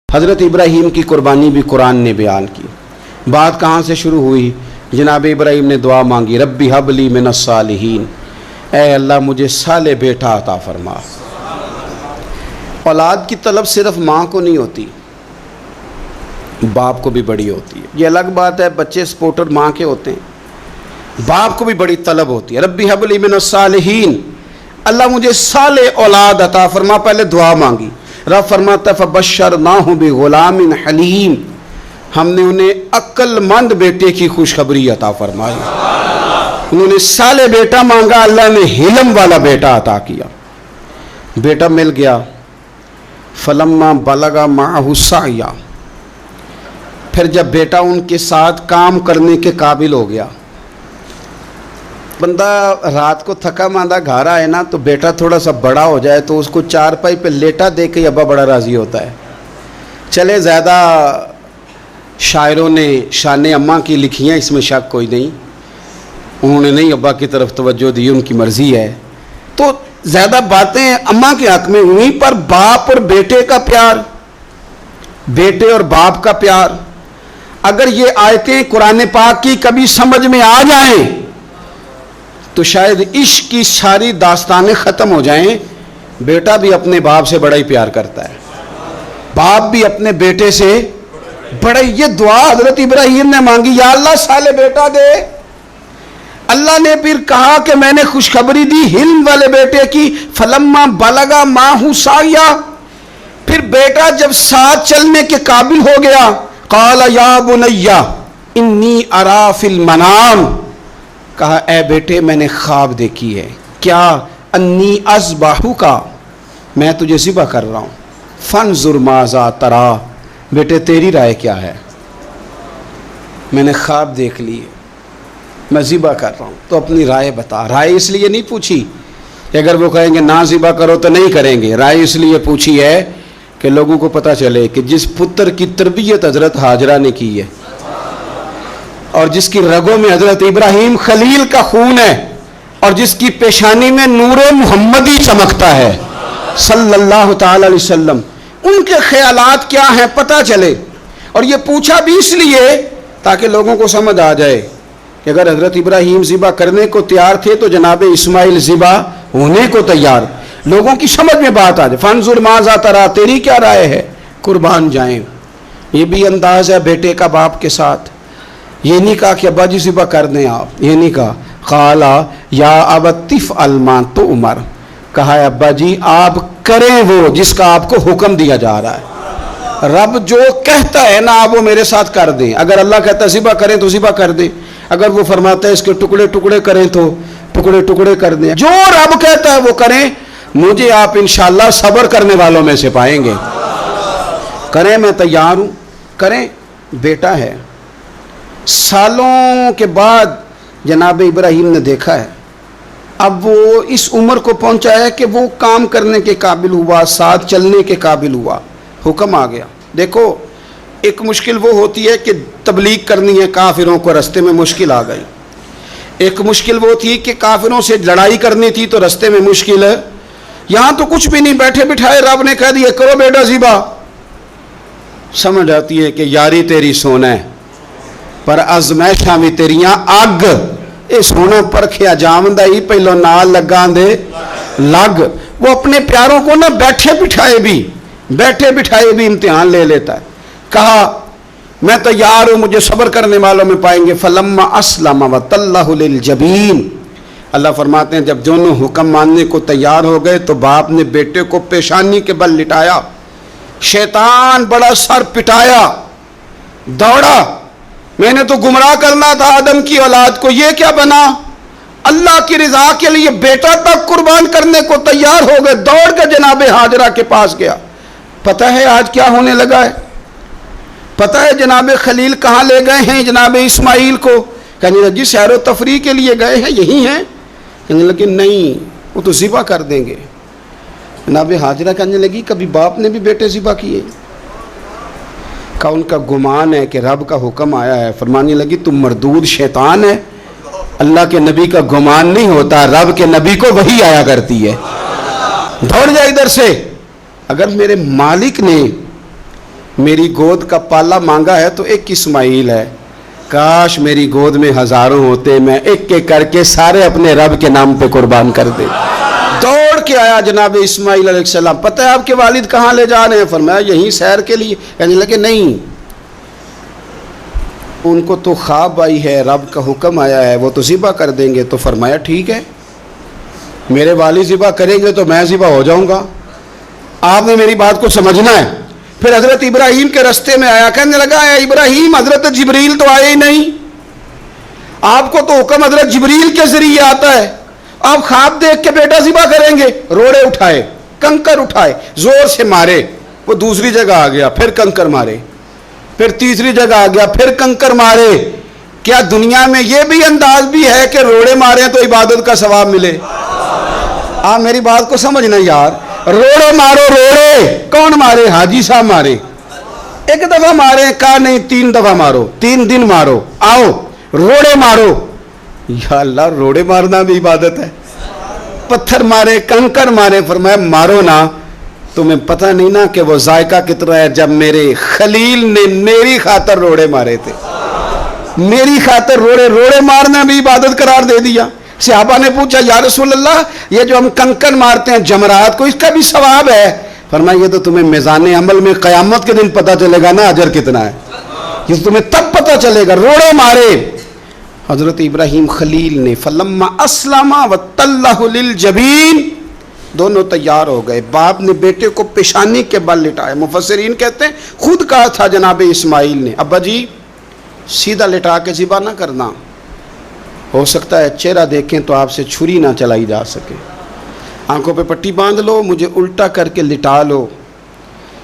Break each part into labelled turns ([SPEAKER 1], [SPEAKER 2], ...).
[SPEAKER 1] حضرت ابراہیم کی قربانی بھی قرآن نے بیان کی۔ بات کہاں سے شروع ہوئی؟ جناب ابراہیم نے دعا مانگی، ربی حب لی من الصالحین، اے اللہ مجھے صالح بیٹا عطا فرما۔ اولاد کی طلب صرف ماں کو نہیں ہوتی، باپ کو بھی بڑی ہوتی ہے۔ یہ الگ بات ہے، بچے سپورٹر ماں کے ہوتے ہیں، باپ کو بھی بڑی طلب ہوتی ہے۔ ربی حب لی من الصالحین، اللہ مجھے صالح اولاد عطا فرما۔ پہلے دعا مانگی، رب فرماتا فبشرناہ بغلام حلیم، ہم نے انہیں عقل مند بیٹے کی خوشخبری عطا فرمائی۔ انہوں نے صالح بیٹا مانگا، اللہ نے حلم والا بیٹا عطا کیا۔ بیٹا مل گیا۔ فلما بلغ معہ السعی، پھر جب بیٹا ان کے ساتھ کام کرنے کے قابل ہو گیا، بندہ رات کو تھکا ماندہ گھر آئے نا تو بیٹا تھوڑا سا بڑا ہو جائے تو اس کو چارپائی پہ لیٹا دیکھ کے ابا بڑا راضی ہوتا ہے۔ چلے زیادہ شاعروں نے شان اماں کی لکھی ہیں، اس میں شک کوئی نہیں، انہوں نے نہیں ابا کی طرف توجہ دی، ان کی مرضی ہے، تو زیادہ باتیں اماں کے حق میں ہوئیں، پر باپ اور بیٹے کا پیار، بیٹے اور باپ کا پیار، اگر یہ آیتیں قرآن پاک کی کبھی سمجھ میں آ جائیں تو شاید عشق کی ساری داستانیں ختم ہو جائیں۔ بیٹا بھی اپنے باپ سے بڑا ہی پیار کرتا ہے، باپ بھی اپنے بیٹے سے بڑا ہی۔ یہ دعا حضرت ابراہیم نے مانگی، یا اللہ صالح بیٹا دے۔ اللہ نے پھر کہا کہ میں نے خوشخبری دی حلم والے بیٹے کی، فلما بلغ معہ السعی، پھر بیٹا جب ساتھ چلنے کے قابل ہو گیا، قال یا بنی انی اری فی المنام، کہا اے بیٹے میں نے خواب دیکھی ہے، کیا؟ انی اذبحک، میں تجھے ذبح کر رہا ہوں، فانظر ماذا تری، بیٹے تیری رائے کیا ہے؟ میں نے خواب دیکھ لی، میں ذبح کر رہا ہوں، تو اپنی رائے بتا۔ رائے اس لیے نہیں پوچھی کہ اگر وہ کہیں گے نہ ذبح کرو تو نہیں کریں گے، رائے اس لیے پوچھی ہے کہ لوگوں کو پتہ چلے کہ جس پتر کی تربیت حضرت ہاجرہ نے کی ہے اور جس کی رگوں میں حضرت ابراہیم خلیل کا خون ہے اور جس کی پیشانی میں نور محمدی چمکتا ہے صلی اللہ تعالی علیہ وسلم، ان کے خیالات کیا ہیں پتہ چلے۔ اور یہ پوچھا بھی اس لیے تاکہ لوگوں کو سمجھ آ جائے کہ اگر حضرت ابراہیم ذبح کرنے کو تیار تھے تو جناب اسماعیل ذبح ہونے کو تیار، لوگوں کی سمجھ میں بات آ جائے۔ فانظر ماذا تری، تیری کیا رائے ہے؟ قربان جائیں۔ یہ بھی انداز ہے بیٹے کا باپ کے ساتھ۔ یہ نہیں کہا کہ ابا جی ذبح کر دیں آپ، یہ نہیں کہا، قال یا ابت افعل ما تؤمر، کہا ہے ابا جی آپ کریں وہ جس کا آپ کو حکم دیا جا رہا ہے۔ رب جو کہتا ہے نا آپ وہ میرے ساتھ کر دیں، اگر اللہ کہتا ہے ذبح کریں تو ذبح کر دیں، اگر وہ فرماتا ہے اس کے ٹکڑے ٹکڑے کریں تو ٹکڑے ٹکڑے کر دیں، جو رب کہتا ہے وہ کریں۔ مجھے آپ انشاءاللہ صبر کرنے والوں میں سے پائیں گے۔ کریں، میں تیار ہوں، کریں۔ بیٹا ہے، سالوں کے بعد جناب ابراہیم نے دیکھا ہے، اب وہ اس عمر کو پہنچا ہے کہ وہ کام کرنے کے قابل ہوا، ساتھ چلنے کے قابل ہوا، حکم آ گیا۔ دیکھو ایک مشکل وہ ہوتی ہے کہ تبلیغ کرنی ہے، کافروں کو رستے میں مشکل آ گئی۔ ایک مشکل وہ تھی کہ کافروں سے لڑائی کرنی تھی تو رستے میں مشکل ہے۔ یہاں تو کچھ بھی نہیں، بیٹھے بٹھائے رب نے کہہ دیا کرو بیٹا ذبح۔ سمجھ آتی ہے کہ یاری تیری سونا ہے پر ازمائشاں بھی تیریاں اگ، اے سونا پرکھیا جامدہ ہی پہلو نال لگان دے لگ۔ وہ اپنے پیاروں کو نہ بیٹھے بٹھائے بھی امتحان لے لیتا ہے۔ کہا میں تیار ہوں، مجھے صبر کرنے والوں میں پائیں گے۔ فلما اسلم وتلہ للجبین، اللہ فرماتے ہیں جب دونوں حکم ماننے کو تیار ہو گئے تو باپ نے بیٹے کو پیشانی کے بل لٹایا، شیطان بڑا سر پٹایا، دوڑا، میں نے تو گمراہ کرنا تھا آدم کی اولاد کو، یہ کیا بنا؟ اللہ کی رضا کے لیے بیٹا تک قربان کرنے کو تیار ہو گئے، دوڑ کے جناب ہاجرہ کے پاس گیا۔ پتہ ہے آج کیا ہونے لگا ہے؟ پتہ ہے جناب خلیل کہاں لے گئے ہیں جناب اسماعیل کو؟ کہنے لگی سیر و تفریح کے لیے گئے ہیں، یہی ہیں؟ کہنے لگی نہیں، وہ تو ذبح کر دیں گے۔ جناب ہاجرہ کہنے لگی کبھی باپ نے بھی بیٹے ذبح کیے؟ کہ ان کا گمان ہے کہ رب کا حکم آیا ہے۔ فرمانے لگی تم مردود شیطان ہے، اللہ کے نبی کا گمان نہیں ہوتا، رب کے نبی کو وحی آیا کرتی ہے، دوڑ جا ادھر سے۔ اگر میرے مالک نے میری گود کا پالا مانگا ہے تو ایک اسماعیل ہے، کاش میری گود میں ہزاروں ہوتے، میں ایک ایک کر کے سارے اپنے رب کے نام پہ قربان کر دے۔ دوڑ کے آیا جناب اسماعیل علیہ السلام، پتہ ہے آپ کے والد کہاں لے جا رہے ہیں؟ فرمایا یہیں سیر کے لیے۔ کہنے لگے نہیں، ان کو تو خواب آئی ہے، رب کا حکم آیا ہے، وہ تو ذبح کر دیں گے۔ تو فرمایا ٹھیک ہے، میرے والد ذبح کریں گے تو میں ذبح ہو جاؤں گا، آپ نے میری بات کو سمجھنا ہے۔ پھر حضرت ابراہیم کے رستے میں آیا، کہنے لگا اے ابراہیم، حضرت جبریل تو آئے ہی نہیں، آپ کو تو حکم حضرت جبریل کے ذریعے آتا ہے، آپ خواب دیکھ کے بیٹا ذبح کریں گے؟ روڑے اٹھائے، کنکر اٹھائے، زور سے مارے، وہ دوسری جگہ آ گیا، پھر کنکر مارے، پھر تیسری جگہ آ گیا، پھر کنکر مارے۔ کیا دنیا میں یہ بھی انداز بھی ہے کہ روڑے مارے تو عبادت کا ثواب ملے؟ آپ میری بات کو سمجھنا یار، روڑے مارو، روڑے کون مارے؟ حاجی صاحب مارے، ایک دفعہ مارے، کہا نہیں 3 دفعہ مارو، 3 دن مارو، آؤ روڑے مارو۔ یا اللہ، روڑے مارنا بھی عبادت ہے؟ پتھر مارے، کنکر مارے، فرمایا مارو نا، تمہیں پتہ نہیں نا کہ وہ ذائقہ کتنا ہے جب میرے خلیل نے میری خاطر روڑے مارے تھے، میری خاطر روڑے مارنا بھی عبادت قرار دے دیا۔ صحابہ نے پوچھا یا رسول اللہ، یہ جو ہم کنکر مارتے ہیں جمرات کو، اس کا بھی ثواب ہے؟ فرمایا یہ تو تمہیں میزان عمل میں قیامت کے دن پتہ چلے گا نا اجر کتنا ہے، یہ تمہیں تب پتہ چلے گا۔ روڑے مارے حضرت ابراہیم خلیل نے، فلما اسلم وتلہ للجبین، دونوں تیار ہو گئے، باپ نے بیٹے کو پیشانی کے بل لٹایا۔ مفسرین کہتے ہیں خود کہا تھا جناب اسماعیل نے، ابا جی سیدھا لٹا کے ذبح نہ کرنا، ہو سکتا ہے چہرہ دیکھیں تو آپ سے چھری نہ چلائی جا سکے، آنکھوں پہ پٹی باندھ لو، مجھے الٹا کر کے لٹا لو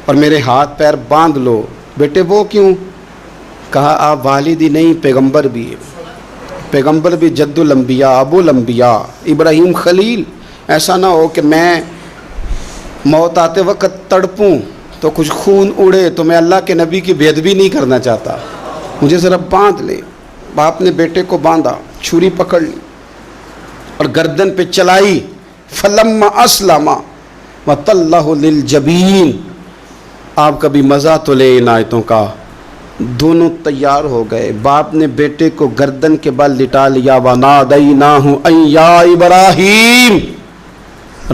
[SPEAKER 1] اور میرے ہاتھ پیر باندھ لو۔ بیٹے وہ کیوں؟ کہا آپ والد ہی نہیں، پیغمبر بھی ہے، پیغمبر بھی جد الانبیاء، ابو الانبیاء ابراہیم خلیل، ایسا نہ ہو کہ میں موت آتے وقت تڑپوں تو کچھ خون اڑے، تو میں اللہ کے نبی کی بے ادبی نہیں کرنا چاہتا، مجھے ذرا باندھ لے۔ باپ نے بیٹے کو باندھا، چھری پکڑ لی اور گردن پہ چلائی، فلما اسلم وتلہ للجبین۔ آپ کبھی مزہ تو لے ان آیتوں کا، دونوں تیار ہو گئے، باپ نے بیٹے کو گردن کے بل لٹا لیا، وَنَادَيْنَاهُ أَن يَا إِبْرَاهِيمُ،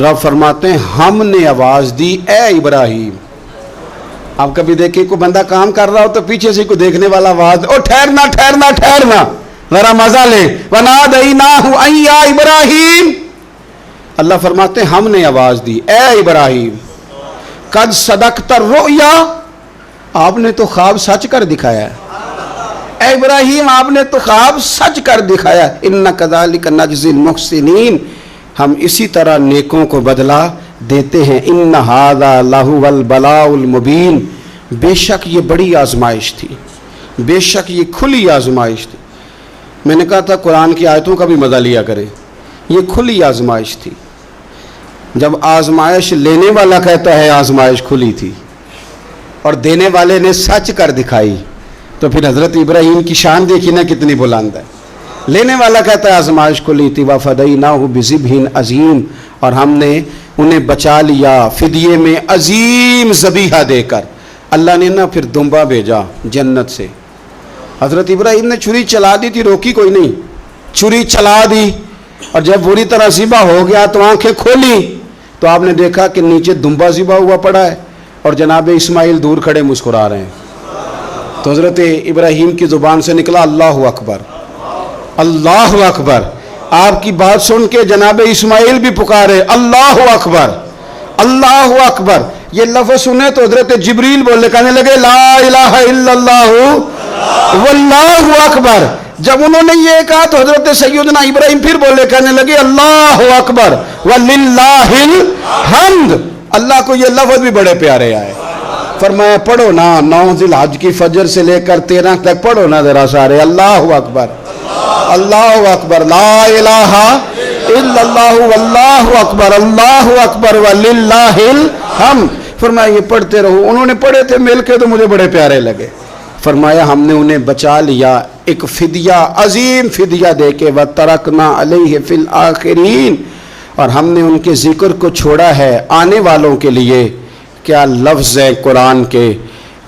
[SPEAKER 1] رب فرماتے ہیں ہم نے آواز دی اے ابراہیم۔ آپ کبھی دیکھیں کوئی بندہ کام کر رہا ہو تو پیچھے سے کوئی دیکھنے والا آواز، او ٹھہرنا ٹھہرنا ٹھہرنا، ذرا مزہ لے، وَنَادَيْنَاهُ أَن يَا إِبْرَاهِيمُ، اللہ فرماتے ہیں ہم نے آواز دی اے ابراہیم، قد صدقت الرؤیا، آپ نے تو خواب سچ کر دکھایا ہے، اے ابراہیم آپ نے تو خواب سچ کر دکھایا، اِنَّ كَذَلِكَ نَجْزِي الْمُحْسِنِينَ، ہم اسی طرح نیکوں کو بدلہ دیتے ہیں، اِنَّ هَذَا لَهُوَ الْبَلَاءُ الْمُبِينُ، بے شک یہ بڑی آزمائش تھی، بے شک یہ کھلی آزمائش تھی۔ میں نے کہا تھا قرآن کی آیتوں کا بھی مزہ لیا کریں، یہ کھلی آزمائش تھی، جب آزمائش لینے والا کہتا ہے آزمائش کھلی تھی اور دینے والے نے سچ کر دکھائی، تو پھر حضرت ابراہیم کی شان دیکھی نا کتنی بلند ہے، لینے والا کہتا ہے آزمائش کھلی تھی، وَفَدَيْنَاهُ بِذِبْحٍ عَظِيمٍ، اور ہم نے انہیں بچا لیا فدیے میں عظیم ذبیحہ دے کر۔ اللہ نے نا پھر دمبا بھیجا جنت سے، حضرت ابراہیم نے چھری چلا دی تھی، روکی کوئی نہیں، چھری چلا دی، اور جب بری طرح ذبح ہو گیا تو آنکھیں کھولی تو آپ نے دیکھا کہ نیچے دمبا ذبح ہوا پڑا ہے اور جناب اسماعیل دور کھڑے مسکرا رہے ہیں۔ تو حضرت ابراہیم کی زبان سے نکلا اللہ اکبر، اللہ اکبر، آپ کی بات سن کے جناب اسماعیل بھی پکارے اللہ اکبر، اللہ اکبر۔ یہ لفظ سنے تو حضرت جبریل بولے، کہنے لگے لا الہ الا اللہ واللہ اکبر۔ جب انہوں نے یہ کہا تو حضرت سیدنا ابراہیم پھر بولے، کہنے لگے اللہ اکبر وللہ الحمد۔ اللہ کو یہ لفظ بھی بڑے پیارے آئے، فرمایا پڑھو نا 9 ذی الحج کی فجر سے لے کر 13 تک پڑھو نا ذرا سارے، اللہ اکبر اللہ اکبر، لا الہ الا اللہ واللہ اکبر، اللہ اکبر وللہ الحمد۔ فرمایا یہ پڑھتے رہو، انہوں نے پڑھے تھے مل کے تو مجھے بڑے پیارے لگے۔ فرمایا ہم نے انہیں بچا لیا ایک فدیہ، عظیم فدیہ دے کے، وَتَرَكْنَا عَلَيْهِ فِي الْآخِرِينَ، اور ہم نے ان کے ذکر کو چھوڑا ہے آنے والوں کے لیے۔ کیا لفظ ہے قرآن کے،